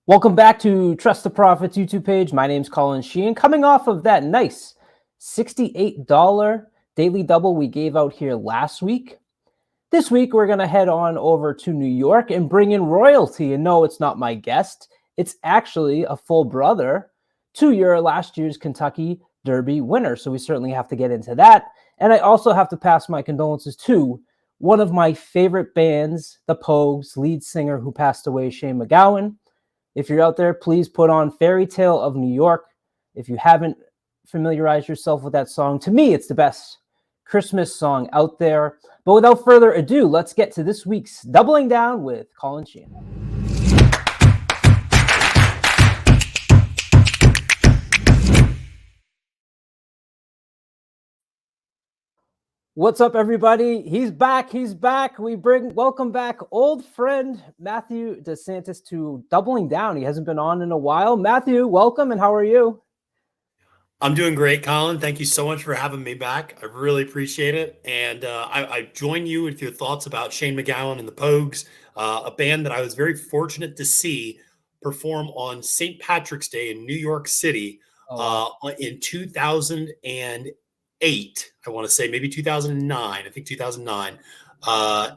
Welcome back to Trust the Profits YouTube page. My name's Colin Sheehan. Coming off of that nice $68 daily double we gave out here last week. This week, we're going to head on over to New York and bring in royalty. And no, it's not my guest. It's actually a full brother to your last year's Kentucky Derby winner. So we certainly have to get into that. And I also have to pass my condolences to one of my favorite bands, the Pogues, lead singer who passed away, Shane MacGowan. If you're out there, please put on Fairy Tale of New York. If you haven't familiarized yourself with that song, to me, it's the best Christmas song out there. But without further ado, let's get to this week's Doubling Down with Colin Sheehan. What's up, everybody? He's back. Welcome back old friend Matthew DeSantis to Doubling Down. He hasn't been on in a while. Matthew, welcome, and how are you? I'm doing great, Colin. Thank you so much for having me back. I really appreciate it. And I join you with your thoughts about Shane MacGowan and the Pogues, a band that I was very fortunate to see perform on St. Patrick's Day in New York City in 2008. I want to say maybe 2009. I think 2009.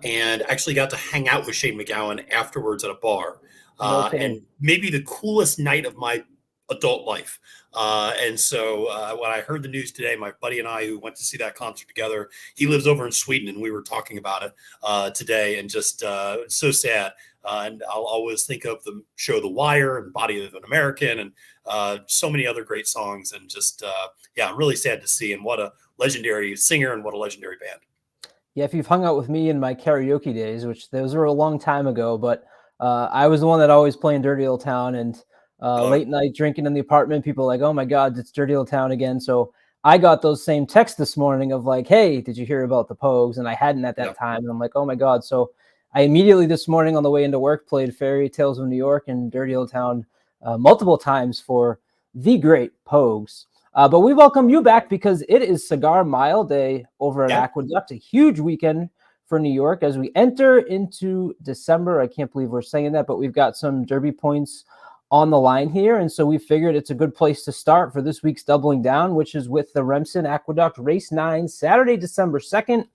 And actually got to hang out with Shane MacGowan afterwards at a bar. And maybe the coolest night of my adult life. And so when I heard the news today, my buddy and I, who went to see that concert together, he lives over in Sweden, and we were talking about it today, and just so sad. And I'll always think of the show The Wire and Body of an American, and so many other great songs, and just really sad to see. And what a legendary singer, and what a legendary band. Yeah, if you've hung out with me in my karaoke days, which those were a long time ago, but I was the one that always played Dirty Old Town, and late night drinking in the apartment, people like, oh my God, it's Dirty Old Town again. So I got those same texts this morning of like, hey, did you hear about the Pogues? And I hadn't at that time. And I'm like, oh my God. So I immediately this morning on the way into work played Fairy Tales of New York and Dirty Old Town multiple times for the great Pogues. But we welcome you back because it is Cigar Mile Day over at Aqueduct, a huge weekend for New York as we enter into December. I can't believe we're saying that, but we've got some Derby points on the line here. And so we figured it's a good place to start for this week's Doubling Down, which is with the Remsen Aqueduct Race 9, Saturday, December 2nd.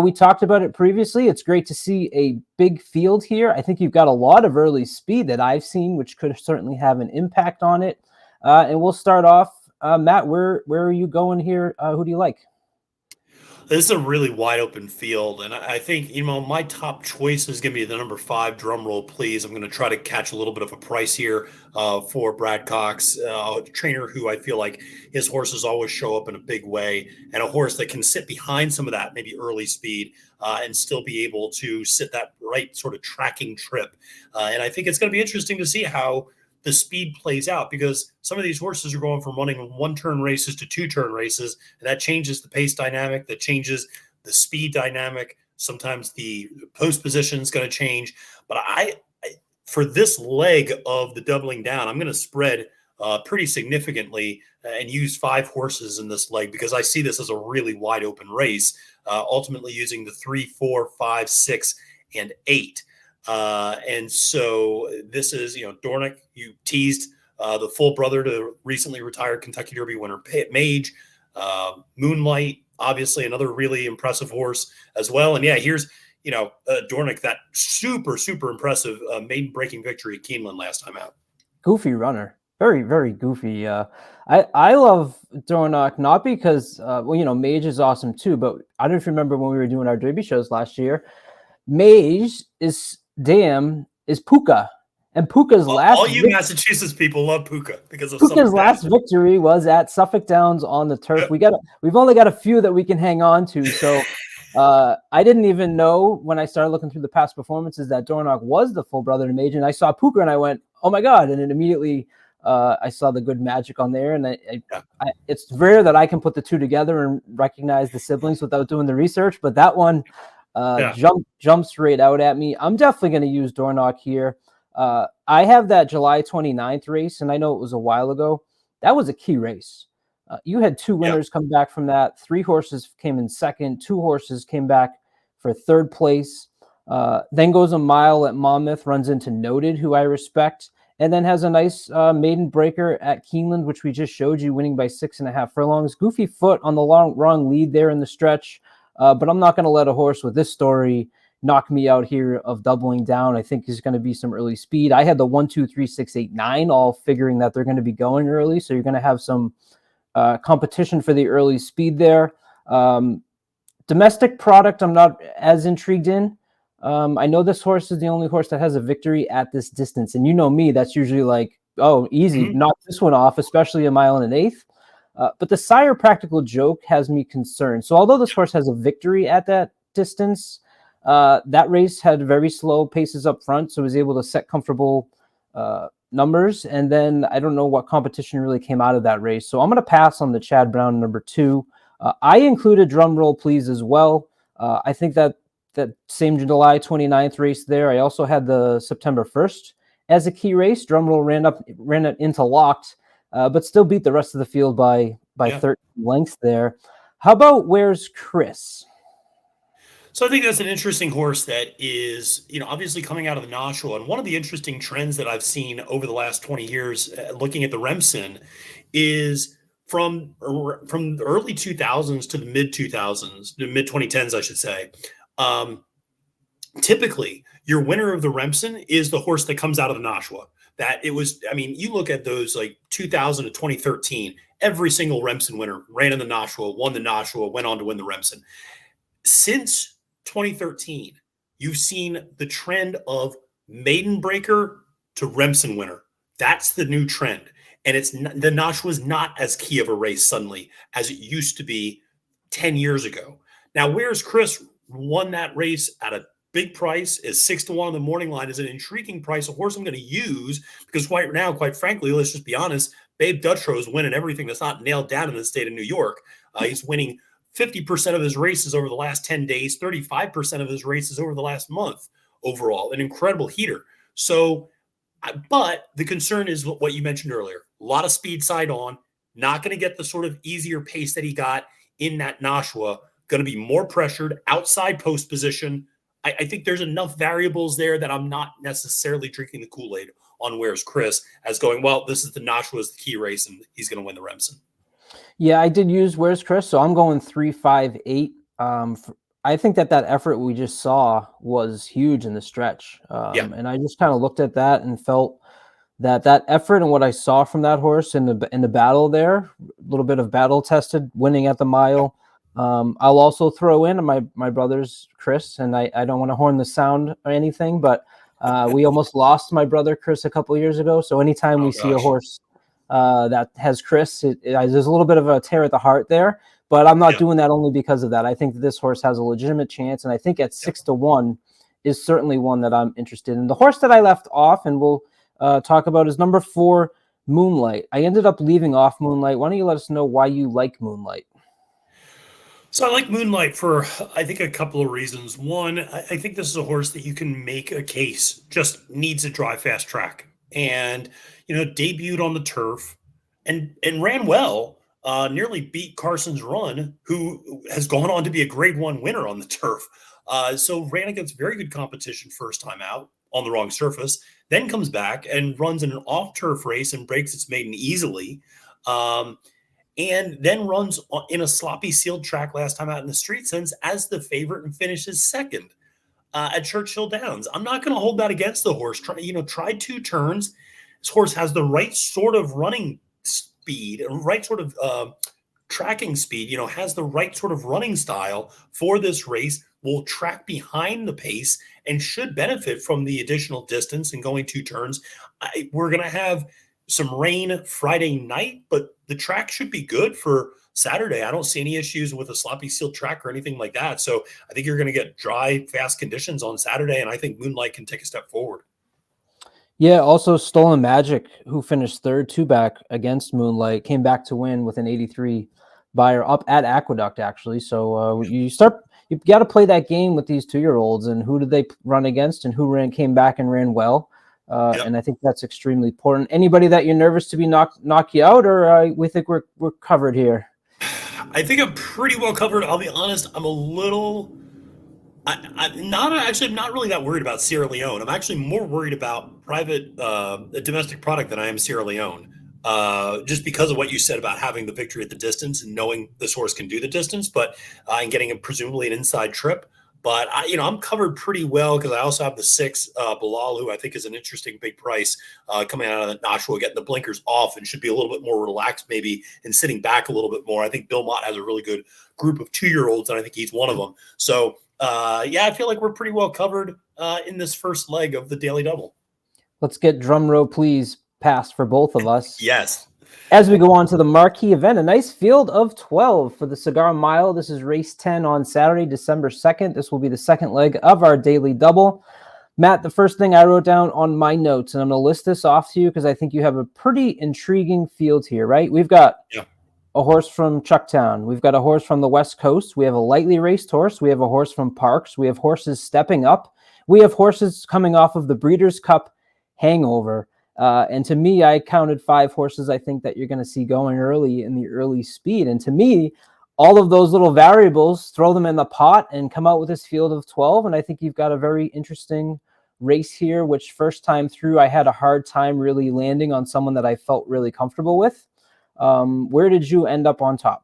We talked about it previously. It's great to see a big field here. I think you've got a lot of early speed that I've seen, which could certainly have an impact on it. And we'll start off. Matt, where are you going here? Who do you like? This is a really wide open field, and I think, my top choice is going to be the number 5, drum roll, please. I'm going to try to catch a little bit of a price here for Brad Cox, a trainer who I feel like his horses always show up in a big way, and a horse that can sit behind some of that maybe early speed and still be able to sit that right sort of tracking trip. And I think it's going to be interesting to see how the speed plays out, because some of these horses are going from running 1-turn races to 2-turn races, and that changes the pace dynamic, that changes the speed dynamic. Sometimes the post position is going to change. But for this leg of the Doubling Down, I'm going to spread pretty significantly and use 5 horses in this leg, because I see this as a really wide open race, ultimately using the 3, 4, 5, 6, and 8. And so this is, Dornick, you teased the full brother to recently retired Kentucky Derby winner Mage, Moonlight, obviously another really impressive horse as well. And here's, Dornick, that super, super impressive maiden breaking victory at Keeneland last time out. Goofy runner. Very, very goofy. I love Dornock, not because, Mage is awesome too, but I don't remember when we were doing our Derby shows last year. Mage is Puka, and Puka's last. All you Massachusetts people love Puka because of Puka's last victory was at Suffolk Downs on the turf. We've only got a few that we can hang on to. So I didn't even know when I started looking through the past performances that Dornock was the full brother to Mage, and I saw Puka and I went, oh my God! And then immediately I saw the good magic on there, and it's rare that I can put the two together and recognize the siblings without doing the research, but that one. Jumps right out at me. I'm definitely going to use Dornock here. I have that July 29th race, and I know it was a while ago. That was a key race. You had 2 winners come back from that. 3 horses came in second. 2 horses came back for third place. Then goes a mile at Monmouth, runs into Noted, who I respect. and then has a nice maiden breaker at Keeneland, which we just showed you, winning by 6.5 furlongs. Goofy foot on the wrong lead there in the stretch, but I'm not going to let a horse with this story knock me out here of doubling down. I think there's going to be some early speed. I had the 1, 2, 3, 6, 8, 9, all figuring that they're going to be going early, so you're going to have some competition for the early speed there. Domestic product, I'm not as intrigued in. I know this horse is the only horse that has a victory at this distance. And you know me, that's usually like, oh, easy, knock this one off, especially a 1 1/8. But the Sire Practical Joke has me concerned. So although this horse has a victory at that distance, that race had very slow paces up front, so was able to set comfortable numbers. And then I don't know what competition really came out of that race. So I'm going to pass on the Chad Brown number 2. I included Drum Roll Please as well. I think that same July 29th race there. I also had the September 1st as a key race. Drum Roll ran it into locked, but still beat the rest of the field by 13 lengths there. How about Where's Chris? So I think that's an interesting horse that is, obviously coming out of the Nashua. And one of the interesting trends that I've seen over the last 20 years, looking at the Remsen, is from the early 2000s to the mid 2000s, the mid 2010s, I should say. Typically, your winner of the Remsen is the horse that comes out of the Nashua. That it was, you look at those like 2000 to 2013, every single Remsen winner ran in the Nashua, won the Nashua, went on to win the Remsen. Since 2013, you've seen the trend of maiden breaker to Remsen winner. That's the new trend. And the Nashua is not as key of a race suddenly as it used to be 10 years ago. Now, Where's Chris won that race at a big price, is 6-1 on the morning line, is an intriguing price, a horse I'm going to use because right now, quite frankly, let's just be honest, Babe Dutrow is winning everything that's not nailed down in the state of New York. He's winning 50% of his races over the last 10 days, 35% of his races over the last month overall, an incredible heater. So, but the concern is what you mentioned earlier. A lot of speed side on, not going to get the sort of easier pace that he got in that Nashua, going to be more pressured, outside post position. I think there's enough variables there that I'm not necessarily drinking the Kool-Aid on Where's Chris as going, well, this is the Nashua is the key race and he's going to win the Remsen. Yeah, I did use Where's Chris, so I'm going 3, 5, 8. I think that effort we just saw was huge in the stretch. And I just kind of looked at that and felt that effort and what I saw from that horse in the battle there, a little bit of battle tested, winning at the mile. I'll also throw in my brother's Chris, and I don't want to horn the sound or anything, but we almost lost my brother Chris a couple years ago. So anytime we see a horse that has Chris, there's a little bit of a tear at the heart there, but I'm not doing that only because of that. I think that this horse has a legitimate chance, and I think at 6-1 is certainly one that I'm interested in. The horse that I left off, and we'll talk about, is number 4, Moonlight. I ended up leaving off Moonlight. Why don't you let us know why you like Moonlight? So I like Moonlight for, I think, a couple of reasons. One, I think this is a horse that you can make a case, just needs a dry, fast track. And, debuted on the turf and ran well, nearly beat Carson's Run, who has gone on to be a Grade 1 winner on the turf. So ran against very good competition first time out on the wrong surface, then comes back and runs in an off-turf race and breaks its maiden easily. And then runs in a sloppy sealed track last time out in the Street Sense as the favorite and finishes second at Churchill Downs. I'm not going to hold that against the horse. Tried 2 turns. This horse has the right sort of running speed, right sort of tracking speed, has the right sort of running style for this race, will track behind the pace and should benefit from the additional distance and going 2 turns. We're going to have some rain Friday night, but the track should be good for Saturday. I don't see any issues with a sloppy sealed track or anything like that. So I think you're going to get dry, fast conditions on Saturday, and I think Moonlight can take a step forward. Yeah, also Stolen Magic, who finished 3rd 2-back against Moonlight, came back to win with an 83 buyer up at Aqueduct, actually. So you got to play that game with these 2-year-olds, and who did they run against and who came back and ran well. And I think that's extremely important. Anybody that you're nervous to be knock you out, or we think we're covered here? I think I'm pretty well covered. I'll be honest. I'm a little I'm not really that worried about Sierra Leone. I'm actually more worried about private domestic product than I am Sierra Leone. Just because of what you said about having the victory at the distance and knowing this horse can do the distance, but and getting presumably an inside trip. But I'm covered pretty well because I also have the 6 Bilal, who I think is an interesting big price coming out of the Nashua, getting the blinkers off and should be a little bit more relaxed maybe and sitting back a little bit more. I think Bill Mott has a really good group of 2-year-olds, and I think he's one of them. So I feel like we're pretty well covered in this first leg of the daily double. Let's get drum roll, please, passed for both of us. Yes. As we go on to the marquee event, a nice field of 12 for the Cigar Mile. This is race 10 on Saturday, December 2nd. This will be the second leg of our daily double. Matt, the first thing I wrote down on my notes, and I'm going to list this off to you because I think you have a pretty intriguing field here, right? We've got a horse from Chucktown. We've got a horse from the West Coast. We have a lightly raced horse. We have a horse from Parks. We have horses stepping up. We have horses coming off of the Breeders' Cup hangover. And to me, I counted 5 horses I think that you're going to see going early in the early speed. And to me, all of those little variables, throw them in the pot and come out with this field of 12. And I think you've got a very interesting race here, which first time through, I had a hard time really landing on someone that I felt really comfortable with. Where did you end up on top?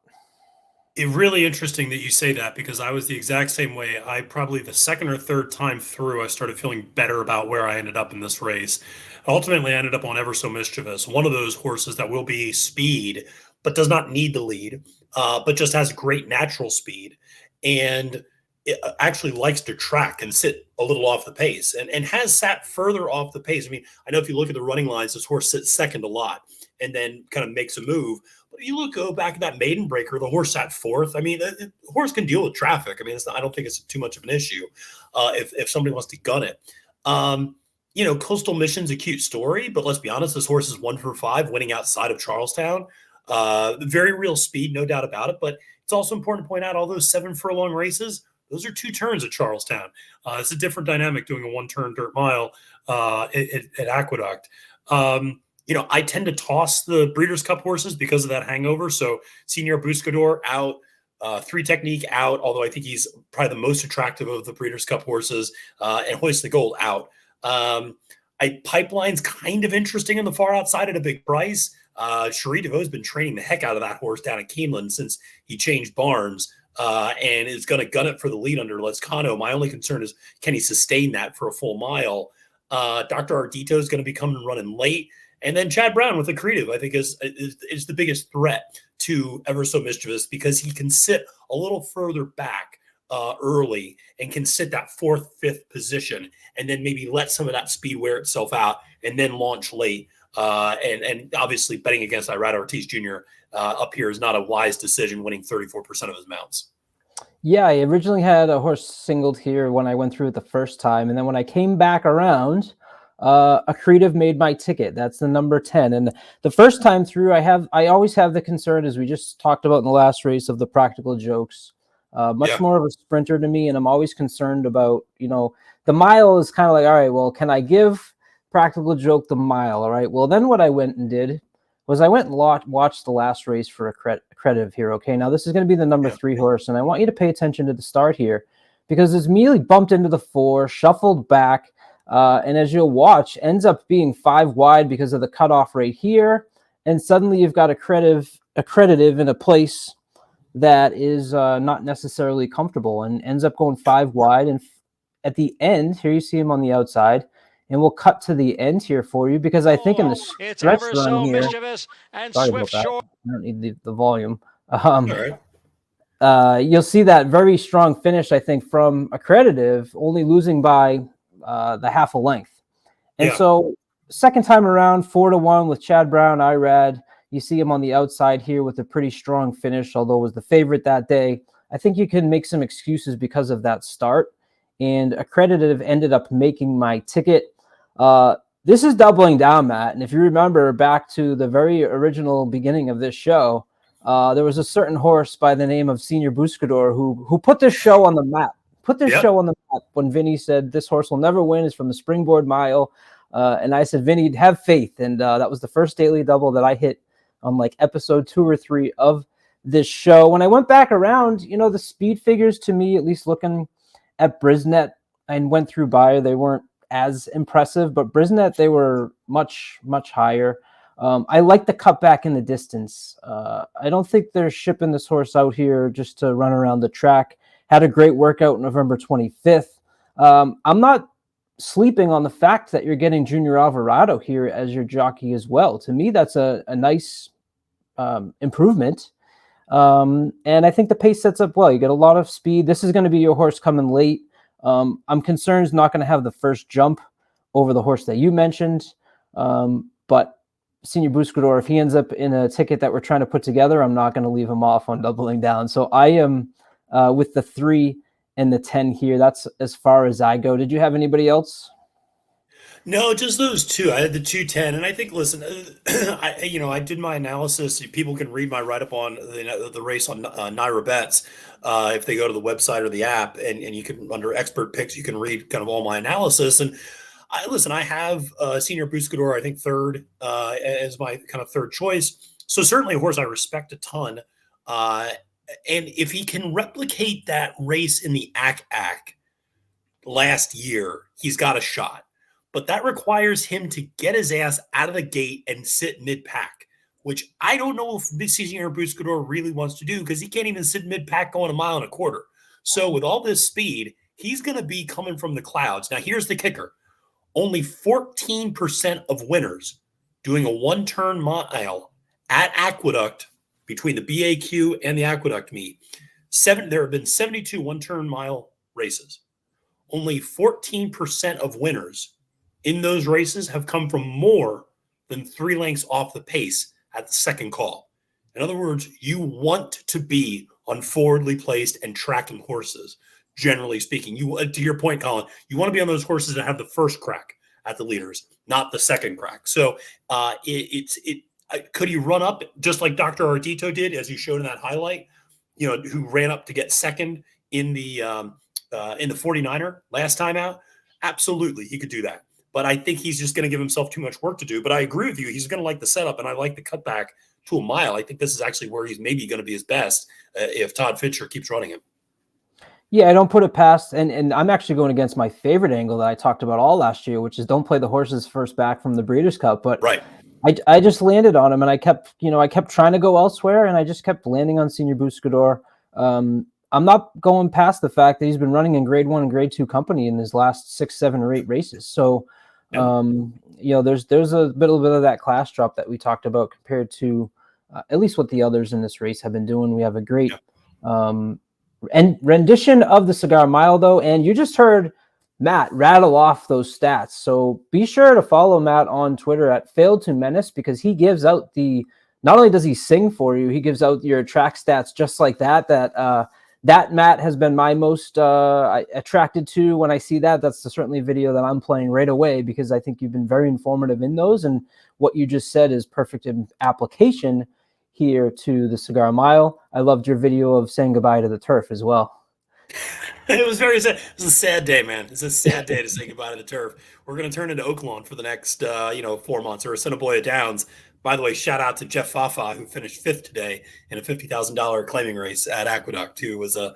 It's really interesting that you say that because I was the exact same way. I probably the second or third time through, I started feeling better about where I ended up in this race. Ultimately, I ended up on Ever So Mischievous, one of those horses that will be speed, but does not need the lead, but just has great natural speed and it actually likes to track and sit a little off the pace and has sat further off the pace. I mean, I know if you look at the running lines, this horse sits second a lot and then kind of makes a move. But you go back at that maiden breaker, the horse sat fourth. I mean, the horse can deal with traffic. I mean, I don't think it's too much of an issue if somebody wants to gun it. Coastal Mission's a cute story, but let's be honest, this horse is 1 for 5 winning outside of Charlestown. Very real speed, no doubt about it. But it's also important to point out all those 7 furlong races, those are 2 turns at Charlestown. It's a different dynamic doing a 1-turn dirt mile at Aqueduct. I tend to toss the Breeders' Cup horses because of that hangover. So Senior Buscador out, 3 Technique out, although I think he's probably the most attractive of the Breeders' Cup horses, and Hoist the Gold out. Pipeline's kind of interesting in the far outside at a big price. Cherie DeVaux's been training the heck out of that horse down at Keeneland since he changed barns. And is going to gun it for the lead under Lescano. My only concern is, can he sustain that for a full mile? Dr. Ardito is going to be coming running late. And then Chad Brown with the Creative, I think, is the biggest threat to Ever So Mischievous because he can sit a little further back early and can sit that 4th, 5th position and then maybe let some of that speed wear itself out and then launch late. And obviously betting against Irad Ortiz Jr. Up here is not a wise decision, winning 34% of his mounts. Yeah, I originally had a horse singled here when I went through it the first time. And then when I came back around, Accretive made my ticket. That's the number 10. And the first time through, I always have the concern, as we just talked about in the last race, of the practical jokes. Much more of a sprinter to me. And I'm always concerned about, the mile is kind of like, all right, well, can I give practical joke the mile? All right. Well, then what I went and did was I went and watched the last race for Accretive here. Okay. Now this is going to be the number 3 horse. And I want you to pay attention to the start here because it's immediately bumped into the 4, shuffled back. And as you'll watch, ends up being 5 wide because of the cutoff rate here. And suddenly you've got Accreditive in a place that is not necessarily comfortable and ends up going 5 wide. And at the end, here you see him on the outside. And we'll cut to the end here for you because I think in the stretch run here, sorry about that. I don't need the volume. All right. You'll see that very strong finish, I think, from Accreditive, only losing by the half a length. And so second time around, 4-1 with Chad Brown, Irad. You see him on the outside here with a pretty strong finish, although it was the favorite that day. I think you can make some excuses because of that start. And Accreditive ended up making my ticket. This is doubling down, Matt. And if you remember back to the very original beginning of this show, there was a certain horse by the name of Senior Buscador who put this show on the map. Show on the map when Vinny said this horse will never win. Is from the Springboard Mile. And I said, Vinny, have faith. And that was the first daily double that I hit on like episode 2 or 3 of this show. When I went back around, the speed figures to me, at least looking at Brisnet and went through Bayer. They weren't as impressive, but Brisnet, they were much, much higher. I like the cutback in the distance. I don't think they're shipping this horse out here just to run around the track. Had a great workout November 25th. I'm not sleeping on the fact that you're getting Junior Alvarado here as your jockey as well. To me, that's a nice improvement. And I think the pace sets up well. You get a lot of speed. This is going to be your horse coming late. I'm concerned he's not going to have the first jump over the horse that you mentioned. But Senior Buscador, if he ends up in a ticket that we're trying to put together, I'm not going to leave him off on doubling down. So I am with the 3 and the 10 here. That's as far as I go. Did you have anybody else? No, just those two. I had the 210, and I think, listen, I did my analysis. People can read my write up on the race on Naira Bets if they go to the website or the app, and you can, under expert picks, you can read kind of all my analysis. And I have Senior Buscador, I think third as my kind of third choice. So certainly a horse I respect a ton. And if he can replicate that race in the ACAC last year, he's got a shot. But that requires him to get his ass out of the gate and sit mid-pack, which I don't know if Senior Buscador really wants to do, because he can't even sit mid-pack going 1.25 miles. So with all this speed, he's going to be coming from the clouds. Now, here's the kicker. Only 14% of winners doing a one-turn mile at Aqueduct between the BAQ and the Aqueduct meet. There have been 72 one-turn mile races. Only 14% of winners in those races have come from more than 3 lengths off the pace at the second call. In other words, you want to be on forwardly placed and tracking horses, generally speaking. To your point, Colin, you want to be on those horses that have the first crack at the leaders, not the second crack. So could he run up just like Dr. Ardito did, as you showed in that highlight, who ran up to get second in the 49er last time out? Absolutely, he could do that. But I think he's just going to give himself too much work to do. But I agree with you. He's going to like the setup, and I like the cutback to 1 mile. I think this is actually where he's maybe going to be his best if Todd Fisher keeps running him. Yeah, I don't put it past, and I'm actually going against my favorite angle that I talked about all last year, which is don't play the horses first back from the Breeders' Cup. But right. I just landed on him, and I kept trying to go elsewhere, and I just kept landing on Senior Buscador. I'm not going past the fact that he's been running in Grade 1 and Grade 2 company in his last 6, 7, or 8 races. So, there's a little bit of that class drop that we talked about compared to at least what the others in this race have been doing. We have a great rendition of the Cigar Mile, though, and you just heard Matt rattle off those stats. So be sure to follow Matt on Twitter at Failed to Menace, because he gives out not only does he sing for you, he gives out your track stats just like that. That Matt has been my most attracted to when I see that. That's certainly a video that I'm playing right away, because I think you've been very informative in those. And what you just said is perfect application here to the Cigar Mile. I loved your video of saying goodbye to the turf as well. It was very sad. It's a sad day, man. It's a sad day to say goodbye to the turf. We're going to turn into Oaklawn for the next, 4 months, or Assiniboia Downs. By the way, shout out to Jeff Fafa, who finished 5th today in a $50,000 claiming race at Aqueduct, who was a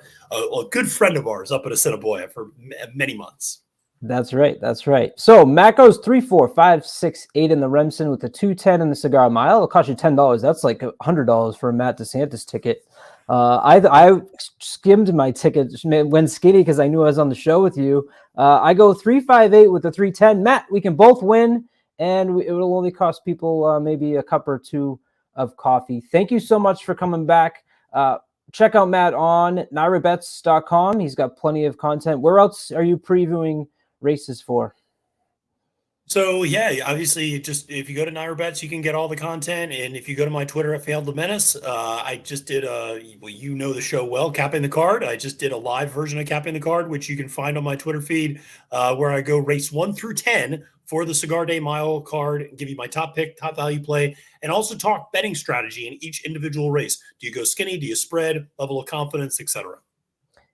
good friend of ours up at Assiniboia for many months. That's right. That's right. So Matt goes 3, 4, 5, 6, 8 in the Remsen with the 210 in the Cigar Mile. It'll cost you $10. That's like $100 for a Matt DeSantis ticket. I skimmed my ticket when skinny because I knew I was on the show with you. I go 3, 5, 8 with the 310. Matt, we can both win, and it will only cost people maybe a cup or two of coffee. Thank you so much for coming back. Check out Matt on nairabets.com. He's got plenty of content. Where else are you previewing races for? So yeah, obviously, just if you go to Naira Bets, you can get all the content. And if you go to my Twitter at Failed to Menace, I just did the show well, Capping the Card. I just did a live version of Capping the Card, which you can find on my Twitter feed, where I go race 1 through 10 for the Cigar Day Mile card, give you my top pick, top value play, and also talk betting strategy in each individual race. Do you go skinny? Do you spread? Level of confidence, etc.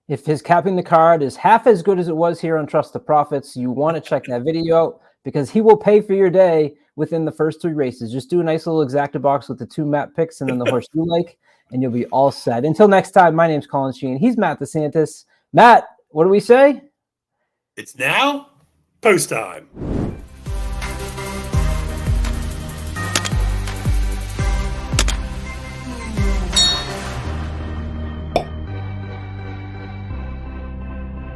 If his Capping the Card is half as good as it was here on Trust the Profits, you want to check that video out, because he will pay for your day within the first 3 races. Just do a nice little exacta box with the 2 Matt picks and then the horse you like, and you'll be all set. Until next time, my name's Colin Sheehan. He's Matt DeSantis. Matt, What do we say? It's now post time.